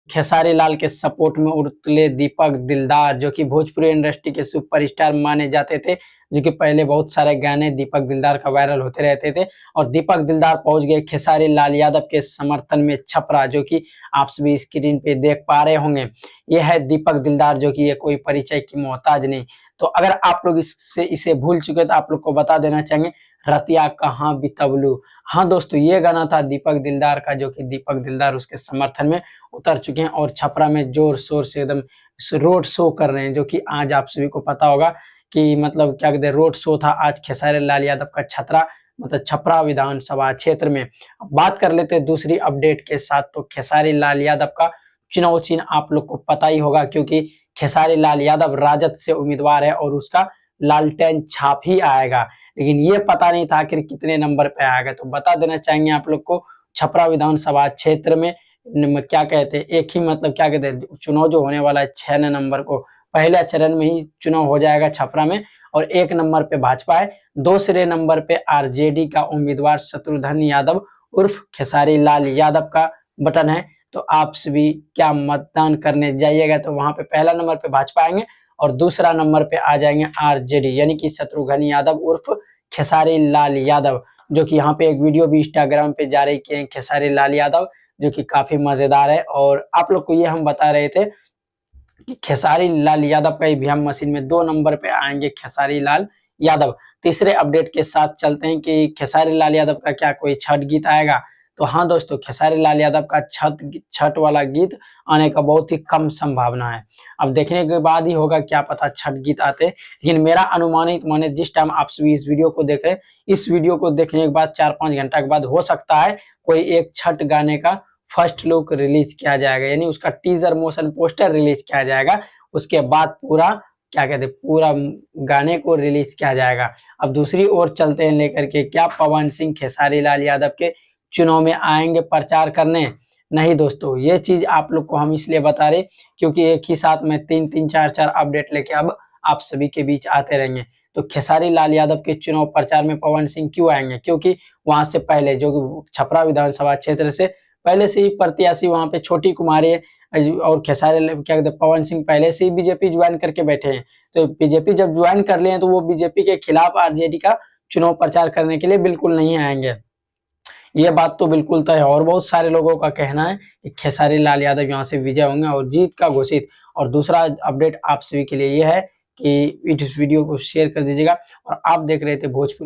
खेसारी लाल के सपोर्ट में उतरे दीपक दिलदार, जो कि भोजपुरी इंडस्ट्री के सुपरस्टार माने जाते थे, जो कि पहले बहुत सारे गाने दीपक दिलदार का वायरल होते रहते थे। और दीपक दिलदार पहुंच गए खेसारी लाल यादव के समर्थन में छपरा, जो कि आप सभी स्क्रीन पे देख पा रहे होंगे। यह है दीपक दिलदार, जो कि ये कोई परिचय की मोहताज नहीं। तो अगर आप लोग इसे भूल चुके तो आप लोग को बता देना चाहेंगे, रतिया कहाँ बितवलू। हाँ दोस्तों, ये गाना था दीपक दिलदार का, जो कि दीपक दिलदार उसके समर्थन में उतर चुके हैं और छपरा में जोर शोर से एकदम रोड शो कर रहे हैं। जो कि आज आप सभी को पता होगा कि मतलब क्या कहते हैं, रोड शो था आज खेसारी लाल यादव का छपरा विधानसभा क्षेत्र में। अब बात कर लेते हैं दूसरी अपडेट के साथ। तो खेसारी लाल यादव का चुनाव चिन्ह आप लोग को पता ही होगा, क्योंकि खेसारी लाल यादव राजद से उम्मीदवार है और उसका लालटेन छाप ही आएगा। लेकिन ये पता नहीं था आखिर कितने नंबर पे आएगा। तो बता देना चाहेंगे आप लोग को, छपरा विधानसभा क्षेत्र में क्या कहते हैं, एक ही मतलब क्या कहते हैं, चुनाव जो होने वाला है 6 नवंबर को, पहले चरण में ही चुनाव हो जाएगा छपरा में। और 1 नंबर पे भाजपा है, दूसरे नंबर पे आरजेडी का उम्मीदवार शत्रुघ्न यादव उर्फ खेसारी लाल यादव का बटन है। तो आप सभी क्या मतदान करने जाइएगा, तो वहां पे पहला नंबर पे भाजपा आएंगे और दूसरा नंबर पे आ जाएंगे आरजेडी, यानी कि शत्रुघ्न यादव उर्फ खेसारी लाल यादव, जो कि यहाँ पे एक वीडियो भी इंस्टाग्राम पे जारी किए हैं खेसारी लाल यादव, जो कि काफी मजेदार है। और आप लोग को ये हम बता रहे थे कि खेसारी लाल यादव का ईवीएम मशीन में 2 नंबर पे आएंगे खेसारी लाल यादव। तीसरे अपडेट के साथ चलते हैं कि खेसारी लाल यादव का क्या कोई छठ गीत आएगा। तो हाँ दोस्तों, खेसारी लाल यादव का छठ वाला गीत आने का बहुत ही कम संभावना है। अब देखने के बाद ही होगा, क्या पता छठ गीत आते। लेकिन मेरा अनुमानित माने जिस टाइम आप सभी इस वीडियो को देख रहे हैं, इस वीडियो को देखने के बाद 4-5 घंटा के बाद हो सकता है कोई एक छठ गाने का फर्स्ट लुक रिलीज किया जाएगा, यानी उसका टीजर मोशन पोस्टर रिलीज किया जाएगा। उसके बाद पूरा क्या कहते हैं, पूरा गाने को रिलीज किया जाएगा। अब दूसरी ओर चलते हैं लेकर के, क्या पवन सिंह खेसारी लाल यादव के चुनाव में आएंगे प्रचार करने? नहीं दोस्तों, ये चीज आप लोग को हम इसलिए बता रहे क्योंकि एक ही साथ में 3-3, 4-4 अपडेट लेके अब आप सभी के बीच आते रहेंगे। तो खेसारी लाल यादव के चुनाव प्रचार में पवन सिंह क्यों आएंगे? क्योंकि वहां से पहले, जो कि छपरा विधानसभा क्षेत्र से पहले से ही प्रत्याशी वहां पे छोटी कुमारी और खेसारी क्या कहते हैं, पवन सिंह पहले से ही बीजेपी ज्वाइन करके बैठे हैं। तो बीजेपी जब ज्वाइन कर लिए हैं तो वो बीजेपी के खिलाफ आरजेडी का चुनाव प्रचार करने के लिए बिल्कुल नहीं आएंगे। ये बात तो बिल्कुल तय है। और बहुत सारे लोगों का कहना है कि खेसारी लाल यादव यहाँ से विजय होंगे और जीत का घोषित। और दूसरा अपडेट आप सभी के लिए ये है कि इस वीडियो को शेयर कर दीजिएगा। और आप देख रहे थे भोजपुरी